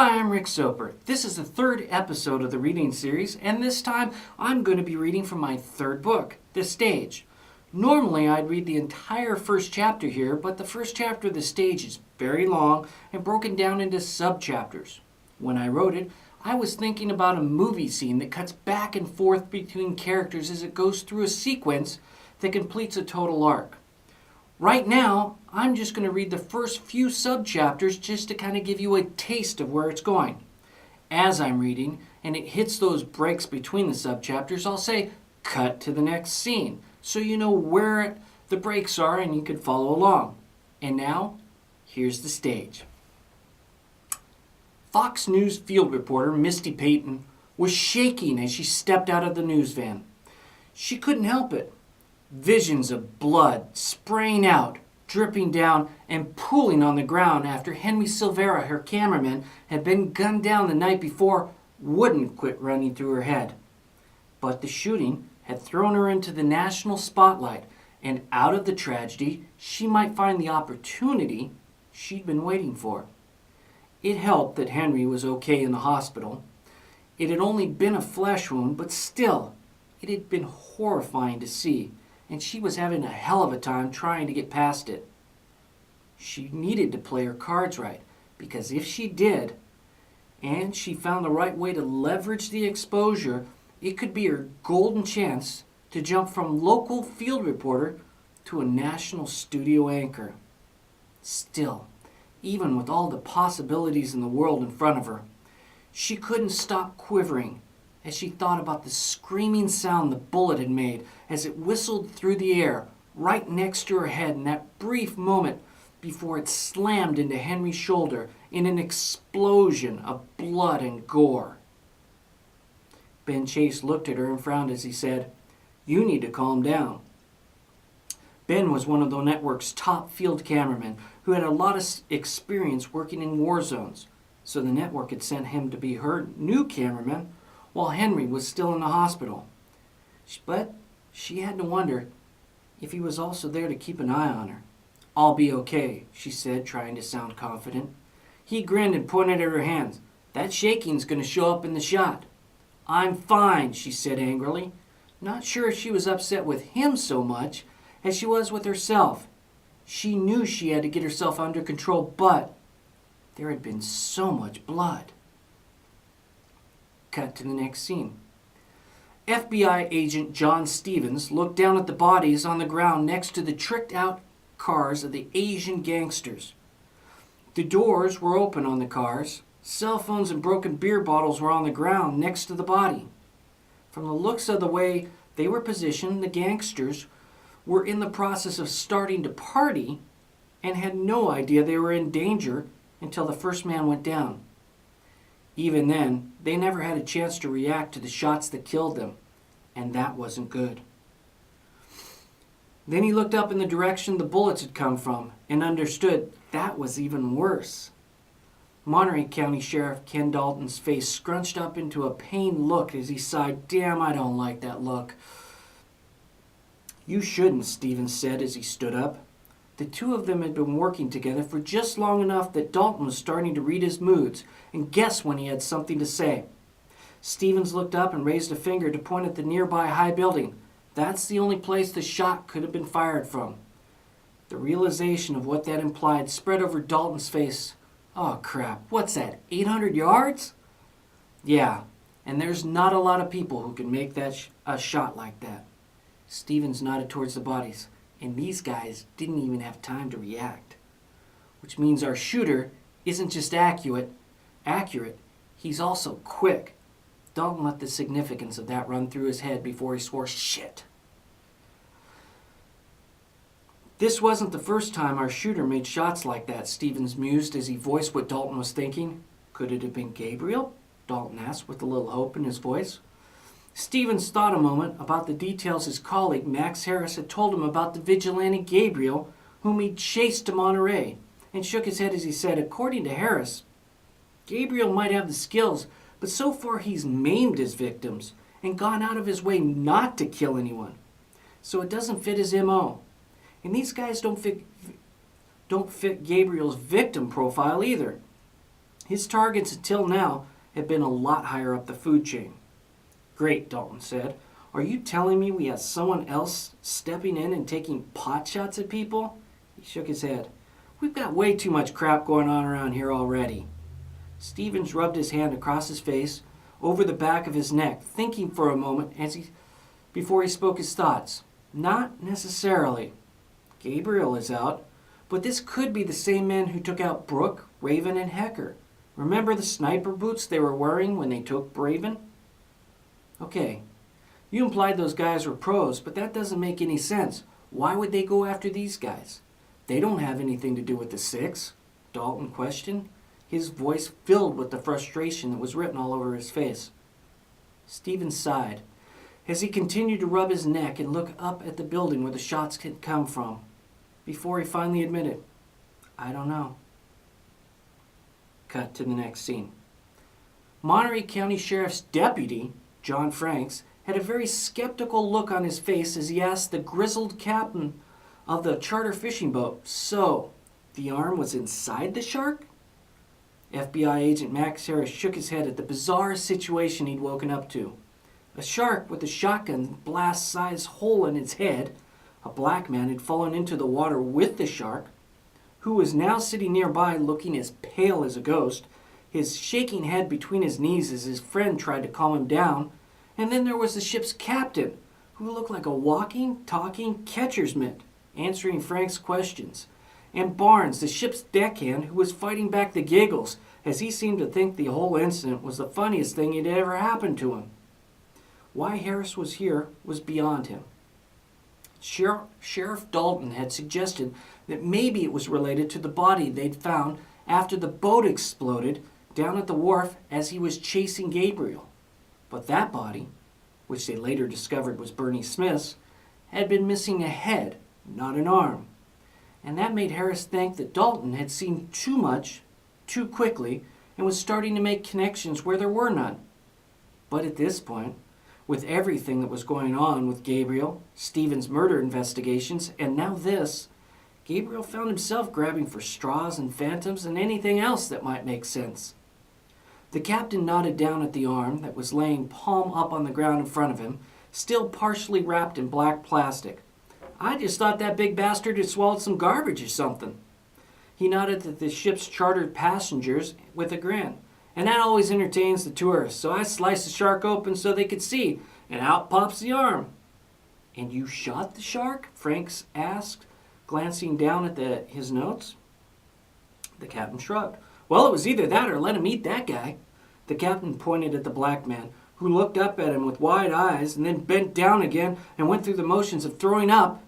Hi, I'm Rick Soper. This is the third episode of the reading series, and this time I'm going to be reading from my third book, The Stage. Normally I'd read the entire first chapter here, but the first chapter of The Stage is very long and broken down into sub-chapters. When I wrote it, I was thinking about a movie scene that cuts back and forth between characters as it goes through a sequence that completes a total arc. Right now, I'm just going to read the first few sub-chapters just to kind of give you a taste of where it's going. As I'm reading, and it hits those breaks between the sub-chapters, I'll say, cut to the next scene, so you know where the breaks are and you can follow along. And now, here's The Stage. Fox News field reporter Misty Payton was shaking as she stepped out of the news van. She couldn't help it. Visions of blood spraying out, dripping down, and pooling on the ground after Henry Silvera, her cameraman, had been gunned down the night before, wouldn't quit running through her head. But the shooting had thrown her into the national spotlight, and out of the tragedy, she might find the opportunity she'd been waiting for. It helped that Henry was okay in the hospital. It had only been a flesh wound, but still, it had been horrifying to see, and she was having a hell of a time trying to get past it. She needed to play her cards right, because if she did, and she found the right way to leverage the exposure, it could be her golden chance to jump from local field reporter to a national studio anchor. Still, even with all the possibilities in the world in front of her, she couldn't stop quivering as she thought about the screaming sound the bullet had made as it whistled through the air right next to her head in that brief moment before it slammed into Henry's shoulder in an explosion of blood and gore. Ben Chase looked at her and frowned as he said, "You need to calm down." Ben was one of the network's top field cameramen who had a lot of experience working in war zones, so the network had sent him to be her new cameraman while Henry was still in the hospital. But she had to wonder if he was also there to keep an eye on her. "I'll be okay," she said, trying to sound confident. He grinned and pointed at her hands. "That shaking's going to show up in the shot." "I'm fine," she said angrily, not sure if she was upset with him so much as she was with herself. She knew she had to get herself under control, but there had been so much blood. Cut to the next scene. FBI agent John Stevens looked down at the bodies on the ground next to the tricked-out cars of the Asian gangsters. The doors were open on the cars. Cell phones and broken beer bottles were on the ground next to the body. From the looks of the way they were positioned, the gangsters were in the process of starting to party and had no idea they were in danger until the first man went down. Even then, they never had a chance to react to the shots that killed them, and that wasn't good. Then he looked up in the direction the bullets had come from and understood that was even worse. Monterey County Sheriff Ken Dalton's face scrunched up into a pained look as he sighed, "Damn, I don't like that look." "You shouldn't," Stevens said as he stood up. The two of them had been working together for just long enough that Dalton was starting to read his moods and guess when he had something to say. Stevens looked up and raised a finger to point at the nearby high building. That's the only place the shot could have been fired from. The realization of what that implied spread over Dalton's face. "Oh crap, what's that, 800 yards? "Yeah, and there's not a lot of people who can make that a shot like that." Stevens nodded towards the bodies. "And these guys didn't even have time to react. Which means our shooter isn't just accurate, he's also quick." Dalton let the significance of that run through his head before he swore, "Shit." "This wasn't the first time our shooter made shots like that," Stevens mused as he voiced what Dalton was thinking. "Could it have been Gabriel?" Dalton asked with a little hope in his voice. Stevens thought a moment about the details his colleague Max Harris had told him about the vigilante Gabriel, whom he'd chased to Monterey, and shook his head as he said, "According to Harris, Gabriel might have the skills, but so far he's maimed his victims and gone out of his way not to kill anyone. So it doesn't fit his MO. And these guys don't fit Gabriel's victim profile either. His targets until now had been a lot higher up the food chain. Great, Dalton said. Are you telling me we have someone else stepping in and taking pot shots at people? He shook his head. We've got way too much crap going on around here already. Stevens rubbed his hand across his face, over the back of his neck, thinking for a moment before he spoke his thoughts. Not necessarily. Gabriel is out, but this could be the same men who took out Brooke, Raven, and Hecker. Remember the sniper boots they were wearing when they took Raven? Okay, you implied those guys were pros, but that doesn't make any sense. Why would they go after these guys? They don't have anything to do with the Six, Dalton questioned, his voice filled with the frustration that was written all over his face. Stevens sighed as he continued to rub his neck and look up at the building where the shots had come from, before he finally admitted, I don't know. Cut to the next scene. Monterey County Sheriff's deputy, John Franks, had a very skeptical look on his face as he asked the grizzled captain of the charter fishing boat, so, the arm was inside the shark? FBI agent Max Harris shook his head at the bizarre situation he'd woken up to. A shark with a shotgun blast-sized hole in its head, a black man had fallen into the water with the shark, who was now sitting nearby looking as pale as a ghost, his shaking head between his knees as his friend tried to calm him down, and then there was the ship's captain, who looked like a walking, talking catcher's mitt, answering Frank's questions, and Barnes, the ship's deckhand, who was fighting back the giggles as he seemed to think the whole incident was the funniest thing that had ever happened to him. Why Harris was here was beyond him. Sheriff Dalton had suggested that maybe it was related to the body they'd found after the boat exploded down at the wharf as he was chasing Gabriel. But that body, which they later discovered was Bernie Smith's, had been missing a head, not an arm. And that made Harris think that Dalton had seen too much, too quickly, and was starting to make connections where there were none. But at this point, with everything that was going on with Gabriel, Stevens' murder investigations, and now this, Gabriel found himself grabbing for straws and phantoms and anything else that might make sense. The captain nodded down at the arm that was laying palm up on the ground in front of him, still partially wrapped in black plastic. I just thought that big bastard had swallowed some garbage or something. He nodded at the ship's chartered passengers with a grin. And that always entertains the tourists, so I sliced the shark open so they could see, and out pops the arm. And you shot the shark? Franks asked, glancing down at his notes. The captain shrugged. Well, it was either that or let him eat that guy. The captain pointed at the black man, who looked up at him with wide eyes and then bent down again and went through the motions of throwing up,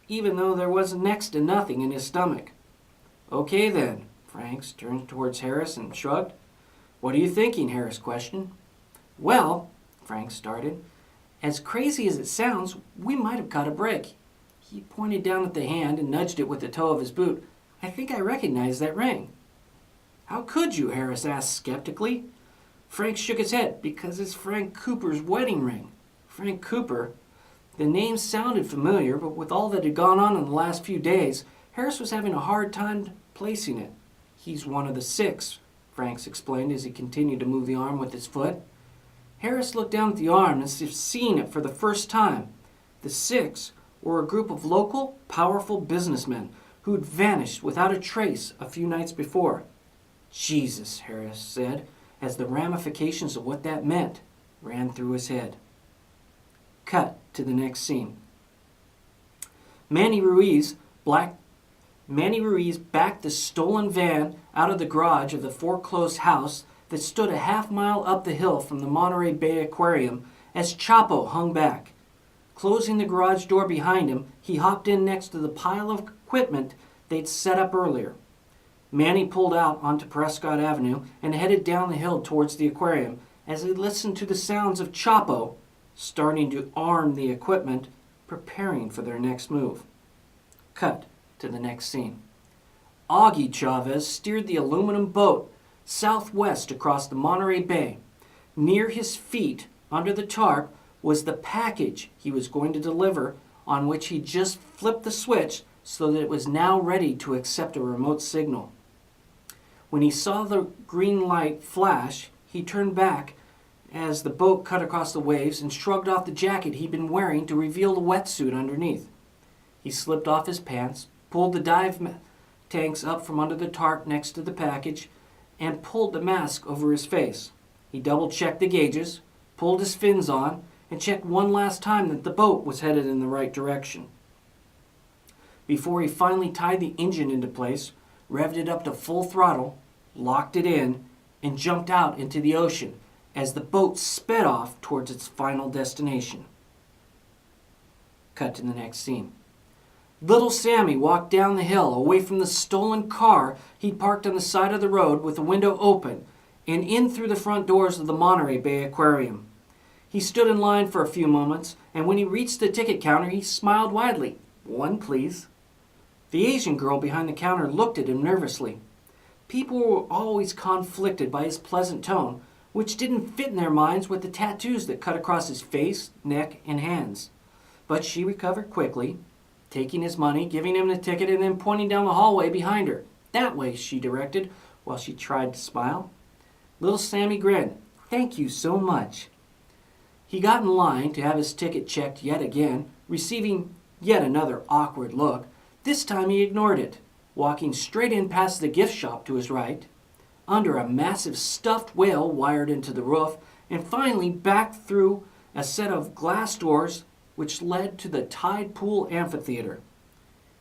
even though there was next to nothing in his stomach. Okay then, Franks turned towards Harris and shrugged. What are you thinking? Harris questioned. Well, Frank started, as crazy as it sounds, we might have caught a break. He pointed down at the hand and nudged it with the toe of his boot. I think I recognize that ring. How could you? Harris asked skeptically. Frank shook his head. Because it's Frank Cooper's wedding ring. Frank Cooper. The name sounded familiar, but with all that had gone on in the last few days, Harris was having a hard time placing it. He's one of the Six, Franks explained as he continued to move the arm with his foot. Harris looked down at the arm as if seeing it for the first time. The Six were a group of local, powerful businessmen who had vanished without a trace a few nights before. Jesus, Harris said, as the ramifications of what that meant ran through his head. Cut to the next scene. Manny Ruiz backed the stolen van out of the garage of the foreclosed house that stood a half-mile up the hill from the Monterey Bay Aquarium as Chapo hung back. Closing the garage door behind him, he hopped in next to the pile of equipment they'd set up earlier. Manny pulled out onto Prescott Avenue and headed down the hill towards the aquarium as he listened to the sounds of Chapo starting to arm the equipment, preparing for their next move. Cut to the next scene. Augie Chavez steered the aluminum boat southwest across the Monterey Bay. Near his feet, under the tarp, was the package he was going to deliver, on which he just flipped the switch so that it was now ready to accept a remote signal. When he saw the green light flash, he turned back as the boat cut across the waves and shrugged off the jacket he'd been wearing to reveal the wetsuit underneath. He slipped off his pants, pulled the dive tanks up from under the tarp next to the package, and pulled the mask over his face. He double-checked the gauges, pulled his fins on, and checked one last time that the boat was headed in the right direction. Before he finally tied the engine into place, revved it up to full throttle, locked it in, and jumped out into the ocean as the boat sped off towards its final destination. Cut to the next scene. Little Sammy walked down the hill away from the stolen car he'd parked on the side of the road with the window open and in through the front doors of the Monterey Bay Aquarium. He stood in line for a few moments, and when he reached the ticket counter, he smiled widely. "One, please." The Asian girl behind the counter looked at him nervously. People were always conflicted by his pleasant tone, which didn't fit in their minds with the tattoos that cut across his face, neck, and hands. But she recovered quickly, taking his money, giving him the ticket, and then pointing down the hallway behind her. "That way," she directed, while she tried to smile. Little Sammy grinned. "Thank you so much." He got in line to have his ticket checked yet again, receiving yet another awkward look. This time he ignored it, walking straight in past the gift shop to his right, under a massive stuffed whale wired into the roof, and finally back through a set of glass doors which led to the tide pool amphitheater.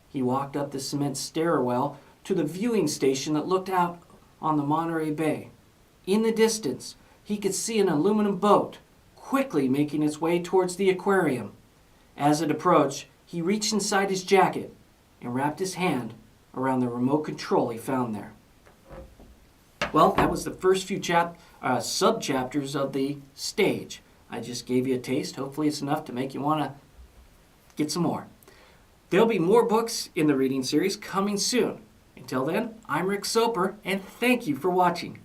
He walked up the cement stairwell to the viewing station that looked out on the Monterey Bay. In the distance, he could see an aluminum boat quickly making its way towards the aquarium. As it approached, he reached inside his jacket and wrapped his hand around the remote control he found there. Well, that was the first few sub-chapters of the stage. I just gave you a taste. Hopefully it's enough to make you want to get some more. There'll be more books in the reading series coming soon. Until then, I'm Rick Soper, and thank you for watching.